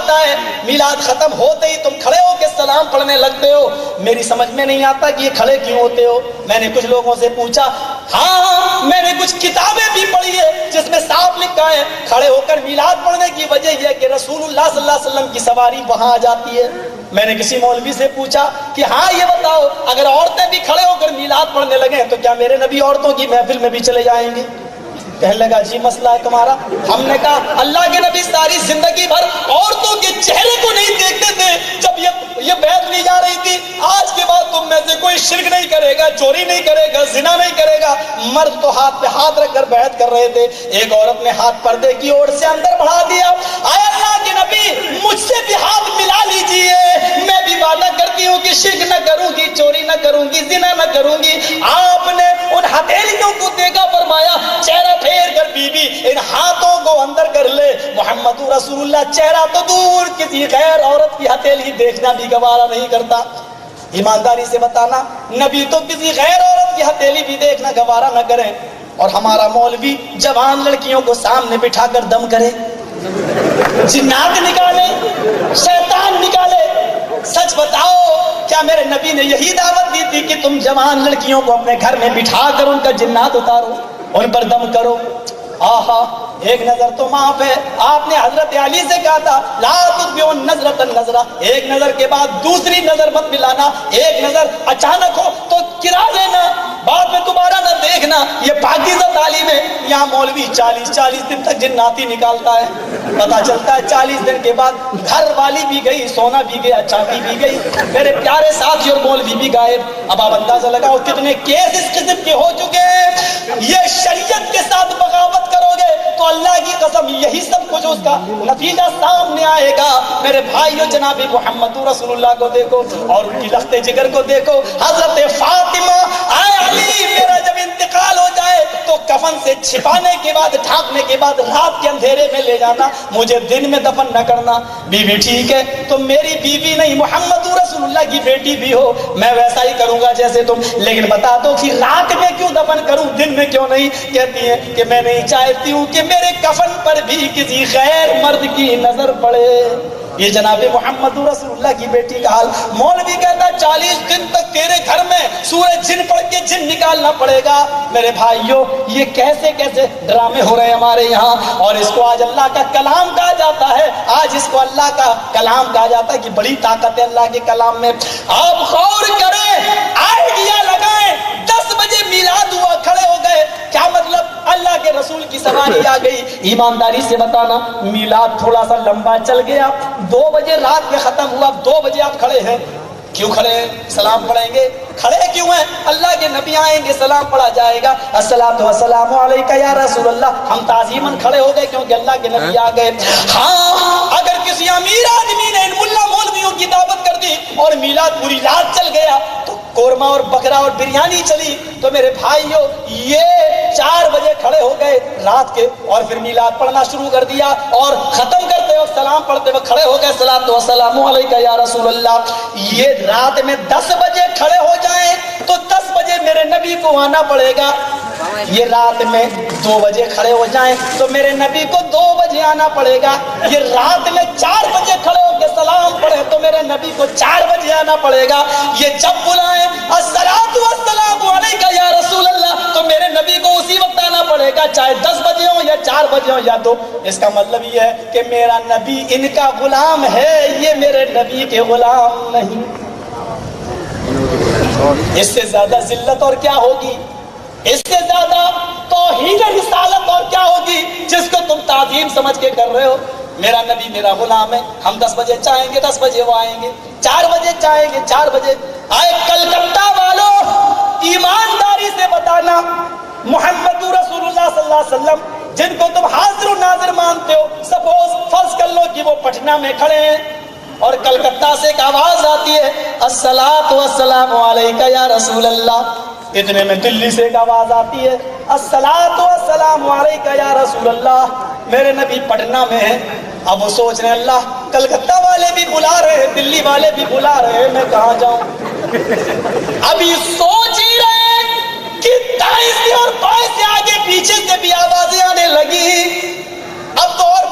آتا ہے, میلاد ختم ہوتے ہی تم کھڑے ہو کے سلام پڑھنے لگتے ہو. میری سمجھ میں نہیں آتا کہ یہ کھڑے کیوں ہوتے ہو. میں نے کچھ لوگوں سے پوچھا, ہاں میں نے کچھ کتابیں بھی پڑھی ہے جس میں صاف لکھا ہے کھڑے ہو کر میلاد پڑھنے کی وجہ یہ ہے کہ رسول اللہ صلی اللہ علیہ وسلم کی سواری وہاں آ جاتی ہے. میں نے کسی مولوی سے پوچھا کہ ہاں یہ بتاؤ اگر عورتیں بھی کھڑے ہو کر میلاد پڑھنے لگیں تو کیا میرے نبی عورتوں کی محفل میں بھی چلے جائیں گے؟ کہنے لگا جی مسئلہ ہے تمہارا. ہم نے کہا اللہ کے نبی ساری زندگی بھر عورتوں کے چہرے کو نہیں دیکھتے تھے جب یہ بیعت لی جا رہی تھی. آج کے بعد تم میں سے کوئی شرک نہیں کرے گا, چوری نہیں کرے گا, زنا نہیں کرے گا. مرد تو ہاتھ پہ ہاتھ رکھ کر بیعت کر رہے تھے. ایک عورت نے ہاتھ پردے کی اوٹ سے اندر بڑھا دیا. آئے اللہ کے نبی مجھ سے بھی ہاتھ ملا لیجئے, میں بھی وعدہ کرتی ہوں کہ شرک نہ کروں گی, چوری نہ کروں گی, زنا نہ کروں گی. آپ نے ان ہتھیلیوں کو دیکھا, فرمایا چہرہ پھیر کر بی بی ان ہاتھوں کو اندر کر لے. محمد رسول اللہ چہرہ تو دور کسی غیر عورت کی ہتھیلی دیکھنا بھی گوارا نہیں کرتا. ایمانداری سے بتانا, نبی تو کسی غیر عورت کی ہتھیلی بھی دیکھنا گوارا نہ کریں. اور ہمارا مولوی جوان لڑکیوں کو سامنے بٹھا کر دم کرے, جنات نکالے, شیطان نکالے. سچ بتاؤ کیا میرے نبی نے یہی دعوت دی تھی کہ تم جوان لڑکیوں کو اپنے گھر میں بٹھا کر ان کا جنات اتارو, ان پر دم کرو؟ آہا, ایک نظر تو معاف ہے. آپ نے حضرت علی سے کہا تھا لا تتبعوا النظرۃ النظرہ, ایک نظر کے بعد دوسری نظر مت ملانا. ایک نظر اچانک ہو تو گرا دینا, بعد میں دوبارہ نہ دیکھنا. یہ پاکیزہ تعلیم ہے. یہاں مولوی 40 دن تک جناتی نکالتا ہے. پتا چلتا ہے 40 دن کے بعد گھر والی بھی گئی, سونا بھی گیا, چاندی بھی گئی, میرے پیارے ساتھی اور مولوی بھی غائب. اب آپ اندازہ لگاؤ کتنے کیس اس قسم کے ہو چکے ہیں. یہ شریعت کے ساتھ بغاوت کرو گے تو اللہ کی قسم یہی سب کچھ اس کا نتیجہ سامنے آئے گا. میرے بھائیو جناب محمد رسول اللہ کو دیکھو اور ان کی لخت جگر کو دیکھو. حضرت فاطمہ, اے علی میرا جب انتقال ہو جائے تو کفن سے چھپانے کے بعد, ڈھانپنے کے بعد رات کے اندھیرے میں لے جانا, مجھے دن میں دفن نہ کرنا. بیوی ٹھیک ہے تم میری بیوی نہیں محمد رسول اللہ کی بیٹی بھی ہو, میں ویسا ہی کروں گا جیسے تم, لیکن بتا دو کہ رات میں کیوں دفن کروں, دن میں کیوں نہیں؟ کہتی ہیں کہ میں نہیں چاہتی ہوں کہ میرے کفن پر بھی کسی غیر مرد کی نظر پڑے. یہ جناب محمد رسول اللہ کی بیٹی کا حال. مولوی کہتا ہے 40 دن تک تیرے گھر میں سورہ جن پڑھ کے جن نکالنا پڑے گا. میرے بھائیوں یہ کیسے کیسے ڈرامے ہو رہے ہیں ہمارے یہاں, اور اس کو آج اللہ کا کلام کہا جاتا ہے. آج اس کو اللہ کا کلام کہا جاتا ہے کہ بڑی طاقت ہے اللہ کے کلام میں. آپ غور کریں, آئیڈیا لگائیں. 10 بجے میلاد ہوا, کھڑے ہو گئے, کیا مطلب؟ اللہ کے رسول کی سواری آ گئی. ایمانداری سے بتانا میلاد تھوڑا سا لمبا چل گیا, 2 بجے رات میں ختم ہوا, 2 بجے آپ کھڑے ہیں. کیوں کھڑے ہیں؟ سلام پڑھیں گے. کھڑے کیوں ہیں؟ اللہ کے نبی آئیں گے, سلام پڑھا جائے گا. الصلاۃ والسلام علیک یا رسول اللہ. ہم تعظیماً کھڑے ہو گئے کیونکہ اللہ کے نبی آ گئے. ہاں اگر کسی امیر آدمی نے ان ملا مولویوں کی دعوت کر دی اور میلاد پوری رات چل گیا تو قورمہ اور بکرا اور بریانی چلی, تو میرے بھائیوں یہ 4 بجے کھڑے ہو گئے رات کے اور پھر میلاد پڑھنا شروع کر دیا, اور ختم کرتے وقت سلام پڑھتے وقت کھڑے ہو گئے الصلاۃ والسلام علیک یا رسول اللہ. یہ رات میں 10 بجے کھڑے ہو جائیں تو 10 بجے میرے نبی کو آنا پڑے گا. یہ رات میں 2 بجے کھڑے ہو جائیں تو میرے نبی کو 2 بجے آنا پڑے گا. یہ رات میں 4 بجے کھڑے ہو کے سلام پڑھے تو میرے نبی کو 4 بجے آنا پڑے گا. یہ جب بلائیں الصلاۃ والسلام علیک یا رسول اللہ تو میرے نبی کو اسی وقت آنا پڑے گا, چاہے 10 بجے ہو یا 4 بجے ہو یا 2. اس کا مطلب یہ ہے کہ میرا نبی ان کا غلام ہے, یہ میرے نبی کے غلام نہیں. اس سے زیادہ ذلت اور کیا ہوگی, اس سے زیادہ توہین رسالت اور کیا ہوگی جس کو تم تعظیم سمجھ کے کر رہے ہو. میرا نبی میرا غلام ہے, ہم 10 بجے چاہیں گے 10 بجے وہ آئیں گے, 4 بجے چاہیں گے 4 بجے. آئے کلکتہ والوں ایمانداری سے بتانا, محمد رسول اللہ صلی اللہ علیہ وسلم جن کو تم حاضر و ناظر مانتے ہو, سپوز فرض کر لو کہ وہ پٹنہ میں کھڑے ہیں اور کلکتہ سے ایک آواز آتی ہے الصلاۃ والسلام علیک یا رسول اللہ. اتنے میں دلی سے ایک آواز آتی ہے الصلاۃ والسلام علیک یا رسول اللہ. میرے نبی پٹنہ میں ہیں. اب وہ سوچ رہے ہیں اللہ کلکتہ والے بھی بلا رہے ہیں, دلی والے بھی بلا رہے ہیں, میں کہاں جاؤں؟ ابھی سوچ ہی رہے ہیں کہ دائیں سے اور بائیں سے آگے پیچھے سے بھی آوازیں آنے لگی. اب تو اور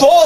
2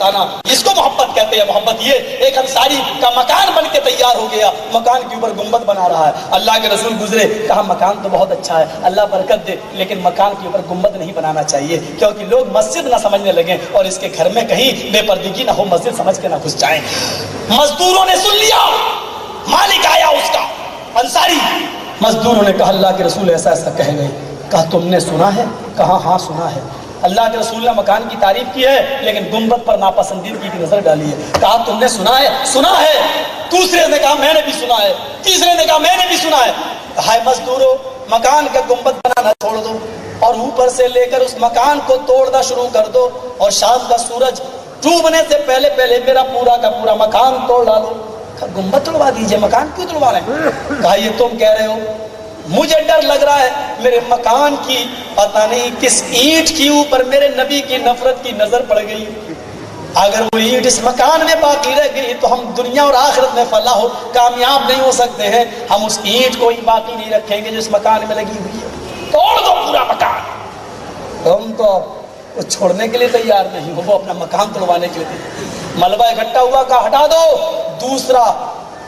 بتانا, اس کو محبت کہتے ہیں. محبت یہ ایک انصاری کا مکان بن کے تیار ہو گیا, مکان کے اوپر گنبد بنا رہا ہے. اللہ کے رسول گزرے, کہا مکان تو بہت اچھا ہے, اللہ برکت دے, لیکن مکان کے اوپر گنبد نہیں بنانا چاہیے, کیونکہ لوگ مسجد نہ سمجھنے لگیں اور اس کے گھر میں کہیں بے پردگی نہ ہو, مسجد سمجھ کے نہ گھس جائیں. مزدوروں نے سن لیا, مالک آیا اس کا انصاری. مزدوروں نے کہا اللہ کے رسول ایسا ایسا کہہ گئے. کہا تم نے سنا ہے؟ کہا ہاں سنا ہے. اللہ کے رسول نے مکان کی تعریف کی ہے, لیکن گنبد پر ناپسندیدگی کی نظر ڈالی ہے. کہا تم نے سنا ہے؟ سنا ہے. دوسرے نے کہا میں نے بھی سنا ہے. تیسرے نے کہا میں نے بھی سنا ہے. کہا مزدوروں, مکان کا گنبد بنانا چھوڑ دو اور اوپر سے لے کر اس مکان کو توڑنا شروع کر دو, اور شام کا سورج ڈوبنے سے پہلے پہلے میرا پورا کا پورا مکان توڑ ڈالو. گنبد توڑوا دیجئے, مکان کیوں توڑوا رہے ہیں؟ کہا یہ تم کہہ رہے ہو, مجھے ڈر لگ رہا ہے میرے مکان کی پتہ نہیں کس اینٹ کے اوپر میرے نبی کی نفرت کی نظر پڑ گئی. اگر وہ اینٹ اس مکان میں باقی رہ گئی تو ہم دنیا اور آخرت میں فلاح ہو کامیاب نہیں ہو سکتے ہیں. ہم اس اینٹ کو ہی باقی نہیں رکھیں گے جو اس مکان میں لگی ہوئی ہے. توڑ دو پورا مکان. ہم تو چھوڑنے کے لیے تیار نہیں ہو, وہ اپنا مکان توڑوانے کے لیے. ملبہ اکٹھا ہوا, کا ہٹا دو, دوسرا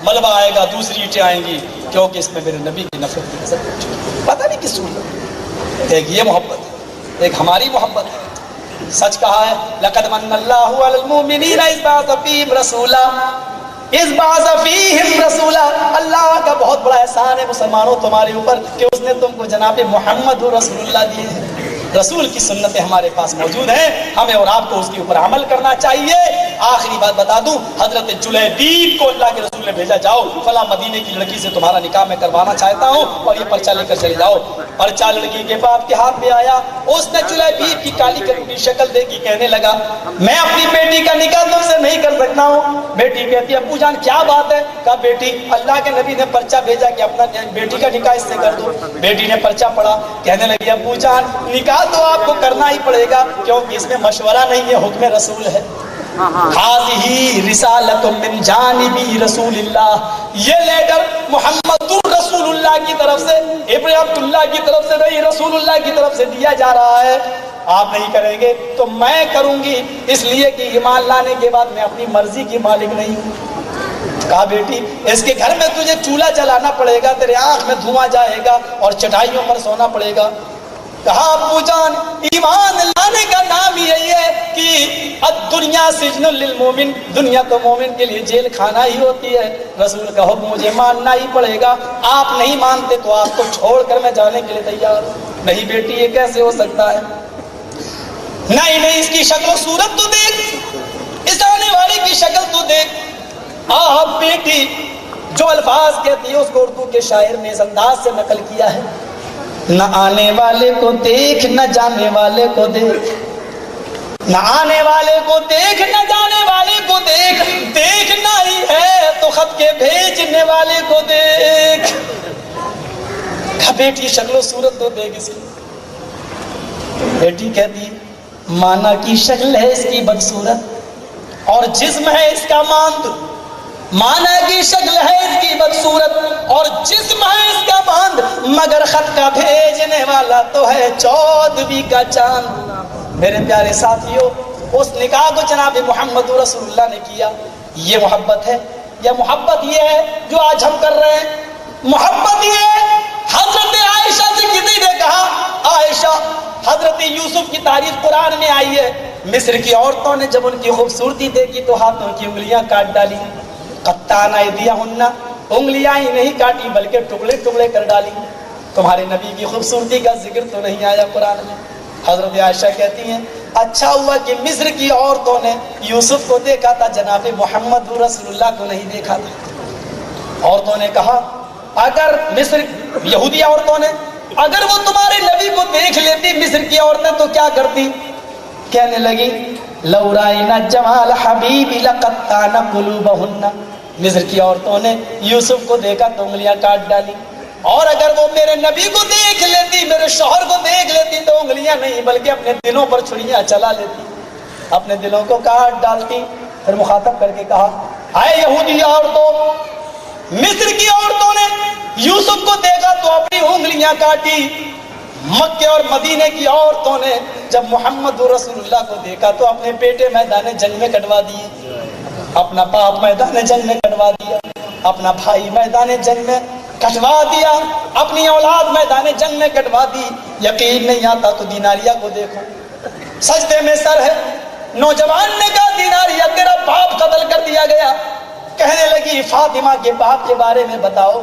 ملبہ آئے گا, دوسری اینٹیں آئیں گی, کیونکہ اس میں میرے نبی کی نفرت کی نظر پتہ نہیں کس صورت. ایک یہ محبت ہے, ایک ہماری محبت ہے. سچ کہا ہے لقد من اللہ علی المؤمنین اذ بعث فیہم رسولا, اذ بعث فیہم رسولا. اللہ کا بہت بڑا احسان ہے مسلمانوں تمہارے اوپر کہ اس نے تم کو جناب محمد رسول اللہ دیے ہیں. رسول کی سنتیں ہمارے پاس موجود ہیں, ہمیں اور آپ کو اس کے اوپر عمل کرنا چاہیے. آخری بات بتا دوں, حضرت جلیبیب کو اللہ کے رسول نے بھیجا, جاؤ فلاں مدینے کی لڑکی سے تمہارا نکاح میں کروانا چاہتا ہوں اور یہ پرچہ لے کر چلے جاؤ. پرچہ لڑکی کے باپ کے ہاتھ میں آیا, اس نے جلیبیب کی کالی کٹوٹی شکل دیکھی, کہنے لگا میں اپنی بیٹی کا نکاح تم سے نہیں کر سکتا ہوں. بیٹی کہتی ہے ابو جان کیا بات ہے؟ کہا بیٹی اللہ کے نبی نے پرچہ بھیجا کہ اپنا بیٹی کا نکاح اس سے کر دو. بیٹی نے پرچہ پڑھا, کہنے لگی ابو جان نکاح تو آپ کو کرنا ہی پڑے گا, کیونکہ اس میں مشورہ نہیں ہے, حکم رسول ہے. هذه رسالۃ من جانب رسول اللہ, یہ لیٹر محمد رسول اللہ کی طرف سے, ابن عبداللہ کی طرف سے نہیں, رسول اللہ کی طرف سے دیا جا رہا ہے. آپ نہیں کریں گے تو میں کروں گی, اس لیے کہ ایمان لانے کے بعد میں اپنی مرضی کی مالک نہیں ہوں. کہا بیٹی اس کے گھر میں تجھے چولہا جلانا پڑے گا, تیرے آنکھ میں دھواں جائے گا اور چٹائیوں پر سونا پڑے گا. کہا ابو جان ایمان لانے کا نام ہی یہی ہے کہ الدنیا سجن للمومن, دنیا تو مومن کے لیے جیل خانہ ہی ہوتی ہے. رسول کا حکم مجھے ماننا ہی پڑے گا, آپ نہیں مانتے تو آپ کو چھوڑ کر میں جانے کے لیے تیار ہوں. نہیں بیٹی یہ کیسے ہو سکتا ہے؟ نہیں نہیں, اس کی شکل و صورت تو دیکھ, اس آنے والے کی شکل تو دیکھ. آپ بیٹی جو الفاظ کہتی ہے اس کو اردو کے شاعر نے اس انداز سے نقل کیا ہے, نہ آنے والے کو دیکھ نہ جانے والے کو دیکھ, نہ آنے والے کو دیکھ نہ جانے والے کو دیکھ, دیکھنا ہی ہے تو خط کے بھیجنے والے کو دیکھ. بیٹی شکل و صورت تو دیکھ اس کی. بیٹی کہتی مانا کی شکل ہے اس کی بدصورت اور جسم ہے اس کا ماند, مانا کی شکل ہے اس کی بدصورت اور جسم ہے اس کا باندھ, مگر خط کا بھیجنے والا تو ہے 14ویں کا چاند. میرے پیارے ساتھیوں, اس نکاح کو جناب محمد رسول اللہ نے کیا. یہ محبت ہے یا محبت یہ ہے جو آج ہم کر رہے ہیں؟ محبت یہ ہے. حضرت عائشہ سے کسی نے کہا, عائشہ حضرت یوسف کی تعریف قرآن میں آئی ہے, مصر کی عورتوں نے جب ان کی خوبصورتی دیکھی تو ہاتھوں کی انگلیاں کاٹ ڈالی. قطعن ایدیہن, انگلیاں ہی نہیں کاٹی بلکہ ٹکڑے ٹکڑے کر ڈالی. تمہارے نبی کی خوبصورتی کا ذکر تو نہیں آیا قرآن میں. حضرت عائشہ کہتی ہیں اچھا ہوا کہ مصر کی عورتوں نے یوسف کو دیکھا تھا, جناب محمد رسول اللہ کو نہیں دیکھا تھا. عورتوں نے کہا اگر مصر یہودی عورتوں نے اگر وہ تمہارے نبی کو دیکھ لیتی مصر کی عورتیں تو کیا کرتی؟ کہنے لگی لو رائنا جمال حبیبی لقطعن قلوبہن, مصر کی عورتوں نے یوسف کو دیکھا تو انگلیاں کاٹ ڈالی, اور اگر وہ میرے نبی کو دیکھ لیتی, میرے شوہر کو دیکھ لیتی تو انگلیاں نہیں بلکہ اپنے دلوں پر چھڑیاں چلا لیتی, اپنے دلوں کو کاٹ ڈالتی. پھر مخاطب کر کے کہا اے یہودی عورتوں, مصر کی عورتوں نے یوسف کو دیکھا تو اپنی انگلیاں کاٹی, مکے اور مدینے کی عورتوں نے جب محمد رسول اللہ کو دیکھا تو اپنے بیٹے میدان جنگ میں کٹوا دیے، اپنا باپ میدان جنگ میں کٹوا دیا، اپنا بھائی میدان جنگ میں کٹوا دیا، اپنی اولاد میدان جنگ میں کٹوا دی۔ یقین نہیں آتا تو دیناریہ کو دیکھو، سجدے میں سر ہے۔ نوجوان نے کہا دیناریہ تیرا باپ قتل کر دیا گیا۔ کہنے لگی فاطمہ کے باپ کے بارے میں بتاؤ۔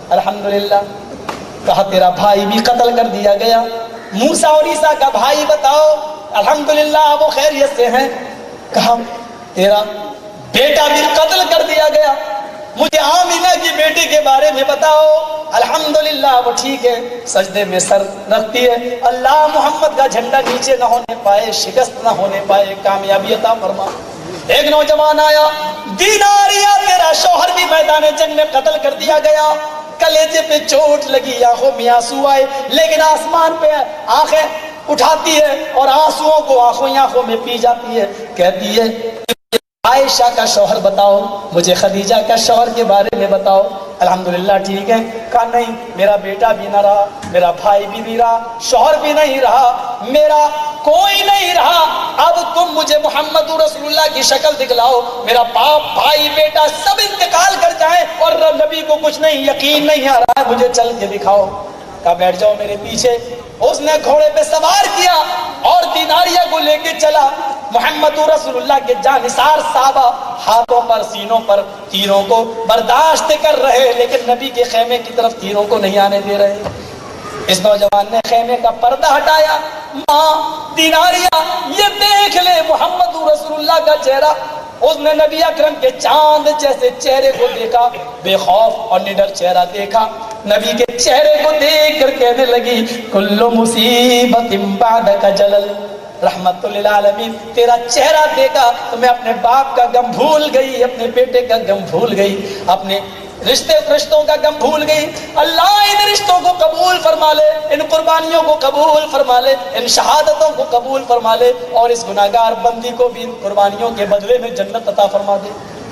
الحمدللہ کہا تیرا بھائی بھی قتل کر دیا گیا۔ موسیٰ اور عیسیٰ کا بھائی بتاؤ۔ الحمدللہ وہ خیریت سے ہیں۔ کہا تیرا بیٹا بھی قتل کر دیا گیا۔ مجھے آمینہ کی بیٹی کے بارے میں بتاؤ۔ الحمدللہ وہ ٹھیک ہے، سجدے میں سر رکھتی ہے۔ اللہ محمد کا جھنڈا نیچے نہ ہونے پائے، شکست نہ ہونے پائے، کامیابی عطا فرما۔ ایک نوجوان آیا، دیناریہ تیرا شوہر بھی میدان جنگ میں قتل کر دیا گیا، کلیجے پہ چوٹ لگی، آنکھوں میں آنسو آئے، لیکن آسمان پہ آنکھیں اٹھاتی ہے اور آنسوؤں کو آنکھوں میں پی جاتی ہے۔ کہتی ہے عائشہ کا شوہر بتاؤ، مجھے خدیجہ کا شوہر کے بارے میں بتاؤ۔ الحمدللہ ٹھیک ہے۔ کہا نہیں، میرا بیٹا بھی نہ رہا، میرا بھائی بھی نہیں رہا، شوہر بھی نہیں رہا، میرا کوئی نہیں رہا۔ اب تم مجھے محمد رسول اللہ کی شکل دکھلاؤ، میرا باپ بھائی بیٹا سب انتقال کر جائیں اور نبی کو کچھ نہیں یقین نہیں آ رہا ہے، مجھے چل کے دکھاؤ۔ کہا بیٹھ جاؤ میرے پیچھے۔ اس نے گھوڑے پہ سوار کیا اور دیناریہ کو لے کے چلا۔ محمد رسول اللہ کے جانثار صحابہ ہاتھوں پر سینوں پر تیروں کو برداشت کر رہے، لیکن نبی کے خیمے کی طرف تیروں کو نہیں آنے دے رہے۔ اس نوجوان نے خیمے کا پردہ ہٹایا۔ ماں دیناریہ یہ دیکھ لے محمد رسول اللہ کا چہرہ۔ اس نے نبی اکرم کے چاند جیسے چہرے کو دیکھا، بے خوف اور نڈر چہرہ دیکھا۔ نبی کے چہرے کو دیکھ کر کہنے لگی کل مصیبت بعدک جلل، رحمت للعالمین تیرا چہرہ دیکھا تو میں اپنے باپ کا غم بھول گئی، اپنے بیٹے کا غم بھول گئی، اپنے رشتوں کا غم بھول گئی۔ اللہ ان رشتوں کو قبول فرما لے، ان قربانیوں کو قبول فرما لے، ان شہادتوں کو قبول فرما لے، اور اس گناہگار بندی کو بھی ان قربانیوں کے بدلے میں جنت عطا فرما دے۔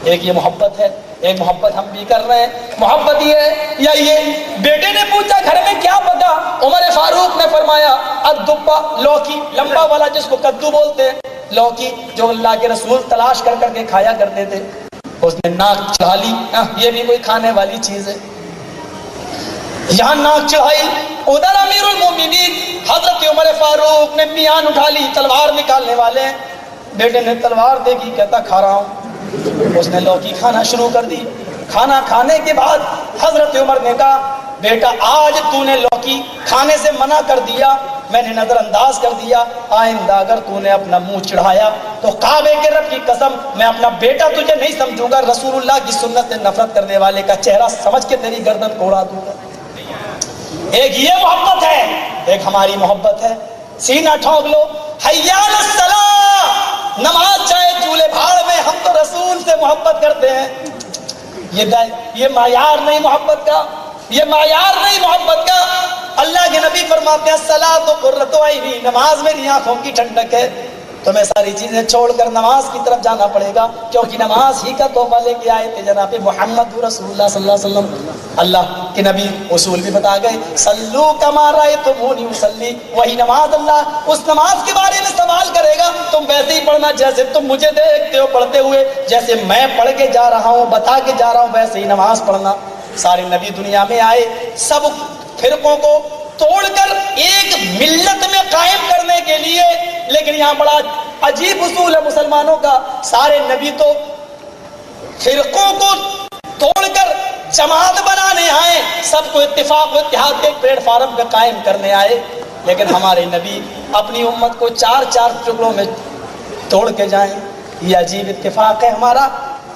ایک یہ محبت ہے، ایک محبت ہم بھی کر رہے ہیں۔ محبت یہ ہے یا یہ بیٹے نے پوچھا گھر میں کیا پکا؟ عمر فاروق نے فرمایا الدبا، لوکی، لمبا والا جس کو کدو بولتے ہیں، لوکی جو اللہ کے رسول تلاش کر کر کے کھایا کرتے تھے۔ اس نے ناک چڑھا لی، یہ بھی کوئی کھانے والی چیز ہے، یہاں ناک چڑھائی۔ ادھر امیر المومنین حضرت عمر فاروق نے میان اٹھا لی، تلوار نکالنے والے ہیں۔ بیٹے نے تلوار دیکھی، کہتا کھا رہا ہوں۔ اس نے لوکی کھانا شروع کر دی۔ کھانا کھانے کے بعد حضرت عمر نے کہا بیٹا آج تو نے لوکی کھانے سے منع کر دیا، میں نے نظر انداز کر دیا، آئندہ اگر تو نے اپنا منہ چڑھایا تو کعبے کے رب کی قسم میں اپنا بیٹا تجھے نہیں سمجھوں گا، رسول اللہ کی سنت سے نفرت کرنے والے کا چہرہ سمجھ کے تیری گردن کو اڑا دوں گا۔ ایک یہ محبت ہے، ایک ہماری محبت ہے، سینہ ٹھونک لو، حی علی الصلاۃ، نماز چاہے چولہے بھاڑ میں، ہم تو رسول سے محبت کرتے ہیں۔ یہ معیار نہیں محبت کا، یہ معیار نہیں محبت کا۔ اللہ کے نبی فرماتے ہیں الصلاۃ قرۃ عینی، نماز میری آنکھوں کی ٹھنڈک ہے۔ تمہیں ساری چیزیں چھوڑ کر نماز کی طرف جانا پڑے گا، کیونکہ نماز ہی کا تحفہ لے کے آئے تھے جناب محمد رسول اللہ صلی اللہ علیہ وسلم۔ اللہ کے نبی اصول بھی بتا گئے، صلو کما رأیتمونی اصلی، وہی نماز اللہ اس نماز کے بارے میں سوال کرے گا، تم ویسے ہی پڑھنا جیسے تم مجھے دیکھتے ہو پڑھتے ہوئے، جیسے میں پڑھ کے جا رہا ہوں بتا کے جا رہا ہوں ویسے ہی نماز پڑھنا۔ سارے نبی دنیا میں آئے، سب فرقوں کو توڑ کر ایک ملت میں قائم کرنے کے لیے، لیکن یہاں بڑا عجیب اصول ہے مسلمانوں کا، سارے نبی تو فرقوں کو توڑ کر جماعت بنانے آئے، سب کو اتفاق و اتحاد کے پلیٹ فارم پہ قائم کرنے آئے، لیکن ہمارے نبی اپنی امت کو چار چار ٹکڑوں میں توڑ کے جائیں، یہ عجیب اتفاق ہے ہمارا۔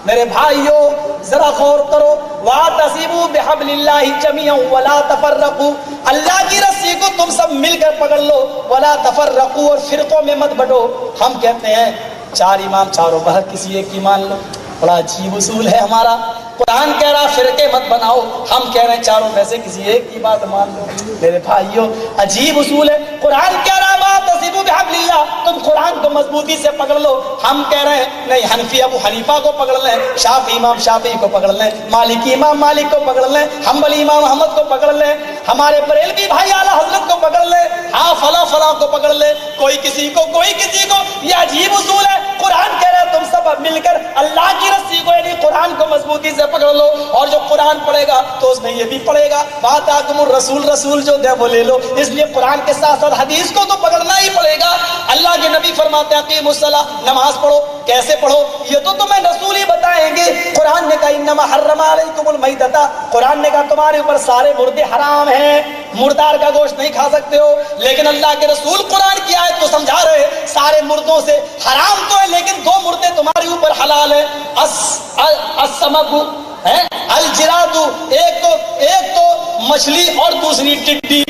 میرے بھائیو ذرا غور کرو، وَاعْتَصِمُوا بِحَبْلِ اللَّهِ جَمِيعًا وَلَا تَفَرَّقُوا، اللہ کی رسی کو تم سب مل کر پکڑ لو، وَلَا تَفَرَّقُوا، اور فرقوں میں مت بٹو۔ ہم کہتے ہیں چار امام چاروں بہر کسی ایک کی مان لو، بڑا عجیب اصول ہے ہمارا۔ قرآن کہہ رہا فرقے مت بناؤ، ہم کہہ رہے ہیں چاروں میں سے کسی ایک کی بات مان لو۔ میرے بھائیو عجیب اصول ہے، قرآن کہہ رہا وَاعْتَصِمُوا بِحَبْلِ اللَّهِ، تم قرآن کو مضبوطی سے پکڑ لو. ہم کہہ رہے ہیں نہیں، حنفی ابو حنیفہ کو پکڑ لیں، شافعی امام شافعی کو پکڑ لیں، مالکی امام مالک کو پکڑ لیں، حنبلی امام احمد کو پکڑ لیں، ہمارے بریلوی بھائی اعلیٰ حضرت کو پکڑ لیں، ہاں فلاں فلاں کو پکڑ لیں، کوئی کسی کو کوئی کسی کو. یہ عجیب اصول ہے. قرآن کہہ رہا ہے تم سب مل کر اللہ کی رسی کو یعنی قرآن کو مضبوطی سے پکڑ لو، اور جو قرآن پڑھے گا تو اس میں یہ بھی پڑھے گا بات آکم الرسول، رسول جو دے وہ لے لو. اس لیے قرآن کے ساتھ ساتھ حدیث کو تو پکڑنا ہی پڑے گا. اللہ کے نبی فرماتے ہیں اقیموا الصلاۃ، نماز پڑھو. کیسے پڑھو یہ تو تمہیں رسول ہی بتائیں گے. قرآن نے کہا انما حرم علیکم المیتۃ، قرآن نے کہا تمہارے اوپر سارے مردے حرام ہیں، مردار کا گوشت نہیں کھا سکتے ہو. لیکن اللہ کے رسول قرآن کی آیت کو سمجھا رہے ہیں سارے مردوں سے حرام تو ہے لیکن دو مردے تمہارے اوپر حلال ہے. السمک ہے، الجراد، ایک تو مچھلی اور دوسری ٹڈی.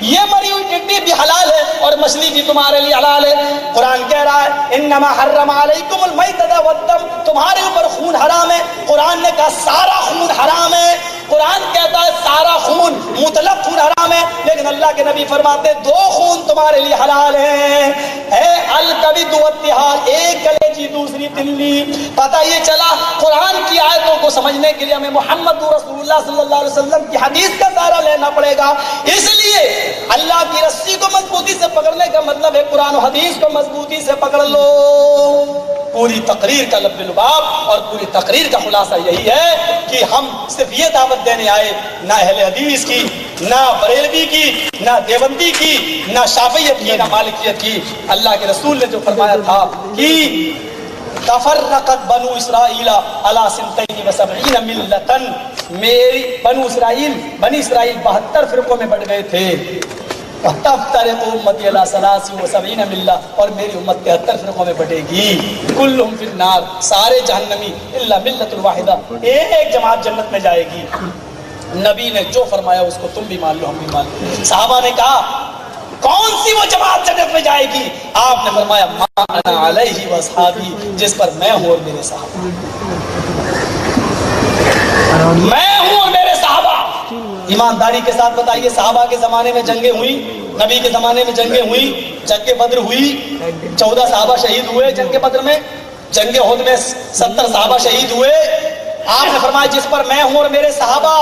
یہ مری ہوئی ٹڈی بھی حلال ہے اور مچھلی بھی تمہارے لیے حلال ہے. قرآن کہہ رہا ہے انما حرم علیکم المیتۃ والدم، تمہارے اوپر خون حرام ہے. قرآن نے کہا سارا خون حرام ہے. قرآن کہتا ہے سارا خون، مطلق خون حرام ہے، لیکن اللہ کے نبی فرماتے دو خون تمہارے لیے حلال ہیں، الکبد والطحال، ایک کلیجی دوسری تلی. پتہ یہ چلا قرآن کی آیتوں کو سمجھنے کے لیے ہمیں محمد رسول اللہ صلی اللہ علیہ وسلم کی حدیث کا سہارا لینا پڑے گا. اس لیے اللہ کی رسی کو مضبوطی سے پکڑنے کا مطلب ہے قرآن و حدیث کو مضبوطی سے پکڑ لو. پوری تقریر کا لب لباب اور پوری تقریر کا خلاصہ یہی ہے کہ ہم صرف یہ دعوت دینے آئے، نہ اہل حدیث کی، نہ بریلوی کی، نہ دیوبندی کی، نہ شافعیت کی، نہ مالکیت کی. اللہ کے رسول نے جو فرمایا تھا کہ تفرقت بنو اسرائیل علی 72 ملۃ، میری بنی اسرائیل 72 فرقوں میں بٹ گئے تھے. تفترق امتی علی 73 ملۃ، اور میری امت 73 فرقوں میں بٹے گی. کلہم فی النار، سارے جہنمی الا ملۃ الواحدہ، ایک جماعت جنت میں جائے گی. نبی نے جو فرمایا اس کو تم بھی مان لو ہم بھی مان لو. صحابہ نے کہا کون سی وہ جماعت جنت میں جائے گی؟ آپ نے فرمایا ما انا علیہ واصحابی، جس پر میں ہوں اور میرے صحابہ، میں ہوں اور میرے صحابہ. ایمانداری کے ساتھ بتائیے صحابہ کے زمانے میں جنگیں ہوئی، نبی کے زمانے میں جنگیں ہوئی، جنگ بدر ہوئی، 14 صحابہ شہید ہوئے جنگ بدر میں، جنگ احد میں 70 صحابہ شہید ہوئے. آپ نے فرمایا جس پر میں ہوں اور میرے صحابہ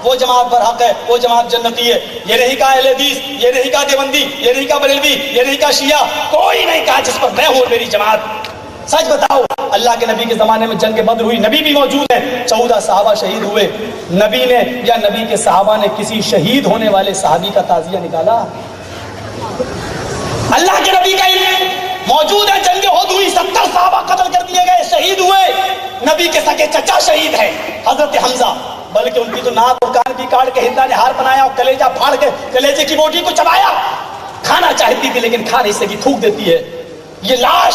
وہ جماعت برحق ہے، وہ جماعت جنتی ہے. یہ نہیں کہا اہل حدیث، یہ نہیں کہا دیوبندی، یہ نہیں کہا بریلوی، یہ نہیں کہا شیعہ، کوئی نہیں کہا جس پر میں ہوں اور میری جماعت. سچ بتاؤ اللہ کے نبی کے زمانے میں جنگ بدر ہوئی، نبی بھی موجود ہے، 14 صحابہ شہید ہوئے. نبی نے یا نبی کے صحابہ نے کسی شہید ہونے والے صحابی کا تعزیہ نکالا؟ اللہ کے نبی کا علم موجود ہے. جنگ احد ہوئی، 70 صحابہ قتل کر دیے گئے، شہید ہوئے. نبی کے سگے چچا شہید ہیں حضرت حمزہ، بلکہ ان کی تو ناک اور کان کی کاٹ کے ہندا نے ہار بنایا اور کلیجہ پھاڑ کے کلیجے کی بوٹی کو چبایا. کھانا چاہتی تھی لیکن کھا نہیں سکی، تھوک دیتی ہے. یہ لاش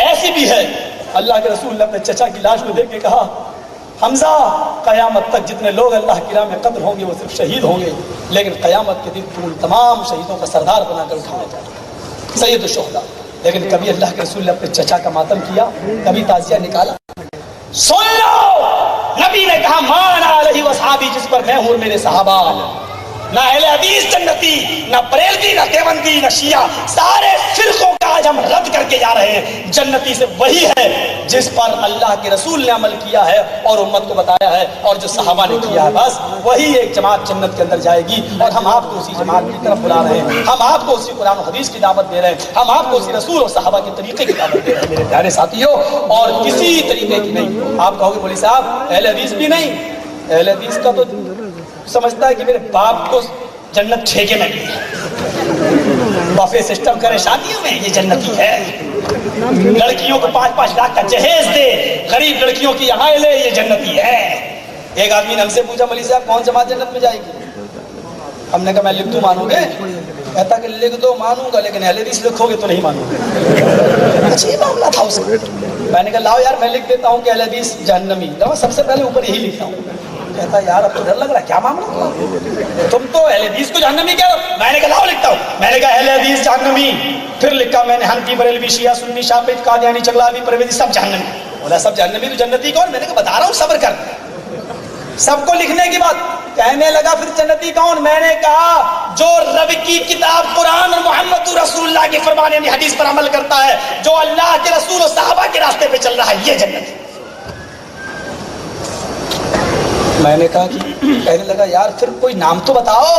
ایسی بھی ہے. اللہ کے رسول نے اپنے چچا کی لاش کو دیکھ کے کہا حمزہ قیامت تک جتنے لوگ اللہ کی راہ میں قتل ہوں گے وہ صرف شہید ہوں گے، لیکن قیامت کے دن تم تمام شہیدوں کا سردار بنا کر اٹھایا جائے گا، سید الشہداء. لیکن کبھی اللہ کے رسول نے اپنے چچا کا ماتم کیا؟ کبھی تعزیہ نکالا؟ سن لو نبی نے کہا مان علیہ وصحابی، جس پر میں ہوں میرے صحابہ. نہ اہل حدیث جنتی، نہ بریلوی، نہ دیوبندی، نہ شیعہ، سارے فرقوں کا آج ہم رد کر کے جا رہے ہیں. جنتی سے وہی ہے جس پر اللہ کے رسول نے عمل کیا ہے اور امت کو بتایا ہے اور جو صحابہ نے کیا ہے، بس وہی ایک جماعت جنت کے اندر جائے گی. اور ہم آپ کو اسی جماعت کی طرف بلا رہے ہیں، ہم آپ کو اسی قرآن و حدیث کی دعوت دے رہے ہیں، ہم آپ کو اسی رسول اور صحابہ کے طریقے کی دعوت دے رہے ہیں میرے پیارے ساتھیوں، اور کسی طریقے کی نہیں. آپ کہو گے مولوی صاحب اہل حدیث بھی نہیں، اہل حدیث کا تو سمجھتا ہے کہ میرے باپ کو جنت ٹھیکے میں ملی ہے، بفے سسٹم کرے شادیوں میں، یہ جنتی ہے. لڑکیوں کو 5-5 لاکھ کا جہیز دے، غریب لڑکیوں کی یہاں لے، یہ جنتی ہے. ایک آدمی نے ہم سے پوچھا مولوی صاحب کون جماعت جنت میں جائے گی؟ ہم نے کہا میں لکھ دوں مانو گے؟ کہتا کہ لکھ دو مانوں گا لیکن اہل حدیث لکھو گے تو نہیں مانوں گا. اچھی معاملہ تھا اس کا. میں نے کہا لاؤ یار میں لکھ دیتا ہوں کہ اہل حدیث جہنمی، سب سے پہلے اوپر یہی لکھتا ہوں. کہتا یار اب تو ڈر لگ رہا ہے، کیا معاملہ تم تو اہل حدیث کو جہنمی کہہ رہے ہو؟ میں نے کہا لاؤ لکھتا ہوں. میں نے کہا اہل حدیث جہنمی، پھر لکھا میں نے حنفی، بریلوی، شیعہ، سنی، شافعی، قادیانی، چغلاوی، پرویزی، سب جہنمی. بولا سب جہنمی تو جنتی کون؟ میں نے کہا بتا رہا ہوں صبر کر. سب کو لکھنے کے بعد کہنے لگا پھر جنتی کون؟ میں نے کہا جو رب کی کتاب قرآن اور محمد رسول اللہ کے فرمان یعنی حدیث پر عمل کرتا ہے، جو اللہ کے رسول اور صحابہ کے راستے پہ چل رہا ہے، یہ جنت ہے۔ میں نے کہا کہ کہنے لگا یار پھر کوئی نام تو بتاؤ۔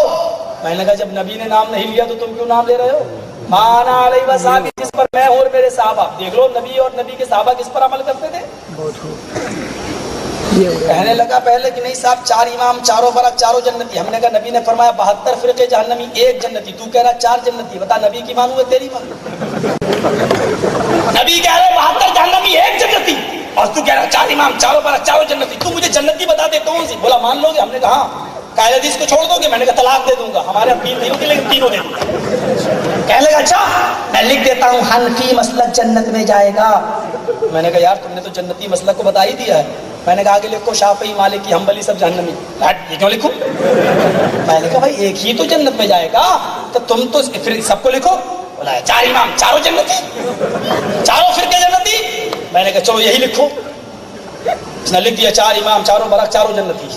میں نے کہا جب نبی نے نام نہیں لیا تو تم کیوں نام لے رہے ہو؟ مانا علیہ وصحابہ، جس پر میں اور میرے صحابہ، دیکھ لو نبی اور نبی کے صحابہ کس پر عمل کرتے تھے؟ کہنے لگا پہلے کہ نہیں صاحب 4 امام، چاروں برک، چاروں جنتی۔ ہم نے کہا نبی نے فرمایا 72 فرقے جہنمی، 1 جنتی، تو کہہ رہا 4 جنتی، بتا نبی کی مانوں ہے تیری مانوں؟ نبی کہہ رہے 72 جہنمی 1 جنتی، اور تو کہہ رہا 4 امام، چاروں برک، چاروں جنتی، تو مجھے جنتی بتا دے کون سی؟ بولا مان لو گے؟ ہم نے کہا ہاں۔ قائل حدیث کو چھوڑ دو گے؟ میں نے کہا طلاق دے دوں گا، ہمارے یہاں 3 نہیں ہوتی لیکن 3 دے دوں گا۔ کہنے لگا اچھا میں لکھ دیتا ہوں حنفی مسلک جنت میں جائے گا۔ میں نے کہا یار تم نے تو جنتی مسلک کو بتا ہی دیا ہے۔ میں نے کہا آگے لکھو شافعی، مالکی، حنبلی سب جہنمی۔ یہ کیوں لکھوں؟ میں نے کہا بھائی ایک ہی تو جنت میں جائے گا، تو تم تو پھر سب کو لکھو۔ بولا 4 امام، چاروں جنتی، چاروں فرقے جنتی۔ میں نے کہا چلو یہی لکھو۔ اس نے لکھ دیا 4 امام، چاروں برک، چاروں جنتی۔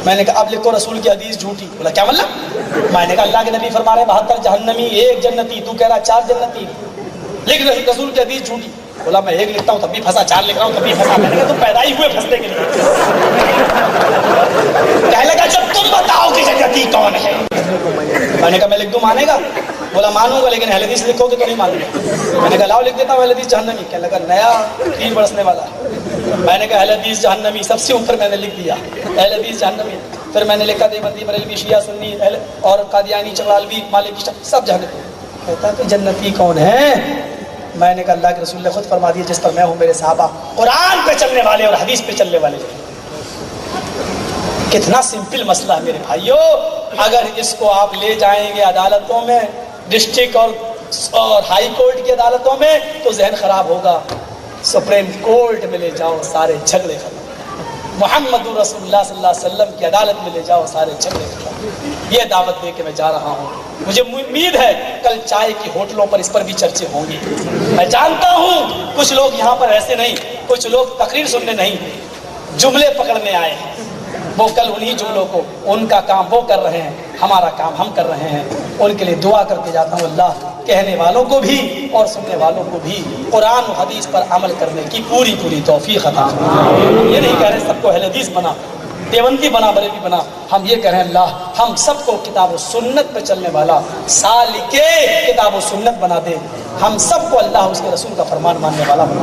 میں نے کہا اب لکھو رسول کی حدیث جھوٹی۔ بولا کیا مطلب؟ میں نے کہا اللہ کے نبی فرما رہے 72 جہنمی 1 جنتی، تو کہہ رہا 4 جنتی، لکھ رسول کی حدیث جھوٹی۔ بولا میں 1 لکھتا ہوں تب بھی پھنسا، 4 لکھ رہا ہوں تب بھی پھنسا۔ میں نے کہا تم پیدا ہی ہوئے پھنسنے کے لیے۔ کہنے لگا جب تم بتاؤ کہ جنتی کون ہے۔ میں نے کہا میں لکھ دوں مانے گا؟ بولا مانوں گا لیکن اہل حدیث لکھو گے تو نہیں مانوں گا۔ میں نے کہا لاؤ لکھ دیتا ہوں اہل حدیث جہنمی۔ کہنے لگا نیا 3 برسنے والا۔ میں نے کہا اہل حدیث جہنمی، سب سے اوپر میں نے لکھ دیا اہل حدیث جہنمی۔ پھر میں نے لکھا دیوبندی، بریلوی، شیعہ، سنی اور قادیانی، چغالوی، مالکی، سب جہنمی۔ کہتا کہ جنتی کون ہے؟ میں نے کہا اللہ کے رسول نے خود فرما دیا جس پر میں ہوں میرے صحابہ، قرآن پہ چلنے والے اور حدیث پہ چلنے والے۔ کتنا سمپل مسئلہ ہے میرے بھائیو۔ اگر اس کو آپ لے جائیں گے عدالتوں میں، ڈسٹرکٹ اور ہائی کورٹ کی عدالتوں میں، تو ذہن خراب ہوگا۔ سپریم کورٹ میں لے جاؤ سارے جھگڑے ختم، محمد رسول اللہ صلی اللہ علیہ وسلم کی عدالت میں لے جاؤ سارے جھگڑے ختم۔ یہ دعوت دے کے میں جا رہا ہوں۔ مجھے امید ہے کل چائے کی ہوٹلوں پر اس پر بھی چرچے ہوں گی۔ میں جانتا ہوں کچھ لوگ یہاں پر ایسے نہیں، کچھ لوگ تقریر سننے نہیں، جملے پکڑنے آئے ہیں۔ وہ کل انہی جملوں کو، ان کا کام وہ کر رہے ہیں، ہمارا کام ہم کر رہے ہیں۔ ان کے لیے دعا کرتے جاتا ہوں اللہ کہنے والوں کو بھی اور سننے والوں کو بھی قرآن و حدیث پر عمل کرنے کی پوری توفیق عطا فرمائے۔ یہ نہیں کہہ رہے سب کو اہل حدیث بنا، دیوبندی بنا، بریلوی بنا، ہم یہ کہہ رہے ہیں اللہ ہم سب کو کتاب و سنت پہ چلنے والا سالکے کتاب و سنت بنا دے، ہم سب کو اللہ اس کے رسول کا فرمان ماننے والا بنا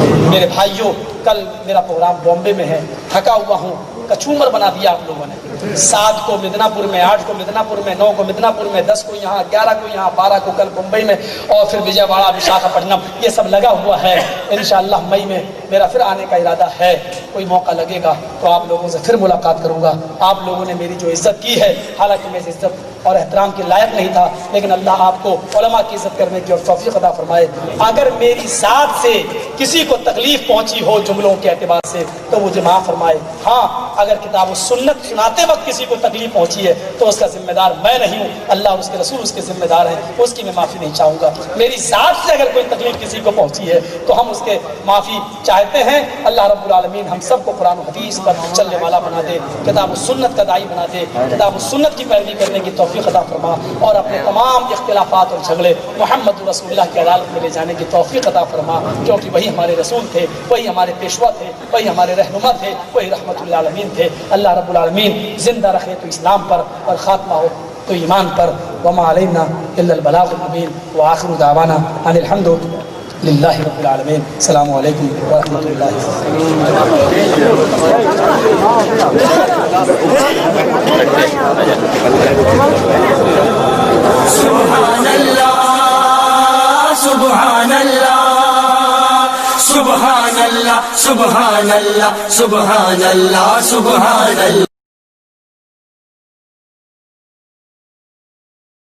دے۔ میرے بھائیوں کل میرا پروگرام بامبے میں ہے، تھکا ہوا ہوں، کچومر بنا دیا آپ لوگوں نے۔ 7 کو مدنا پور میں، 8 کو مدنا پور میں، 9 کو مدنا پور میں، 10 کو یہاں، 11 کو یہاں، 12 کو کل ممبئی میں، اور پھر وجے واڑہ، وشاکھاپٹنم، یہ سب لگا ہوا ہے۔ انشاءاللہ مئی میں میرا پھر آنے کا ارادہ ہے، کوئی موقع لگے گا تو آپ لوگوں سے پھر ملاقات کروں گا۔ آپ لوگوں نے میری جو عزت کی ہے، حالانکہ میں اس عزت اور احترام کے لائق نہیں تھا، لیکن اللہ آپ کو علماء کی عزت کرنے کی اور توفیق عطا فرمائے۔ اگر میری ذات سے کسی کو تکلیف پہنچی ہو جملوں کے اعتبار سے تو مجھے معاف فرمائے۔ ہاں اگر کتاب و سنت سناتے وقت کسی کو تکلیف پہنچی ہے تو اس کا ذمہ دار میں نہیں ہوں، اللہ اور اس کے رسول اس کے ذمہ دار ہیں، اس کی میں معافی نہیں چاہوں گا۔ میری ذات سے اگر کوئی تکلیف کسی کو پہنچی ہے تو ہم اس کے معافی چاہتے ہیں۔ اللہ رب العالمین ہم سب کو قرآن و حدیث پر چلنے والا بنا دے، کتاب و سنت کا داعی بنا دے، کتاب و سنت کی پیروی کرنے کی توفیق عطا فرما، اور اپنے تمام اختلافات اور جھگڑے محمد رسول اللہ کی عدالت میں لے جانے کی توفیق عطا فرما، کیونکہ وہی ہمارے رسول تھے، وہی ہمارے پیشوا تھے، وہی ہمارے رہنما تھے، وہی رحمت للعالمین تھے۔ اللہ رب العالمین زندہ رکھے تو اسلام پر اور خاتمہ ہو تو ایمان پر۔ وما علینا الا البلاغ المبین وآخر دعوانا ان الحمد للہ رب العالمین۔ السلام علیکم ورحمۃ اللہ۔ سبحان اللہ سبحان اللہ سبحان اللہ سبحان اللہ سبحان اللہ سبحان اللہ۔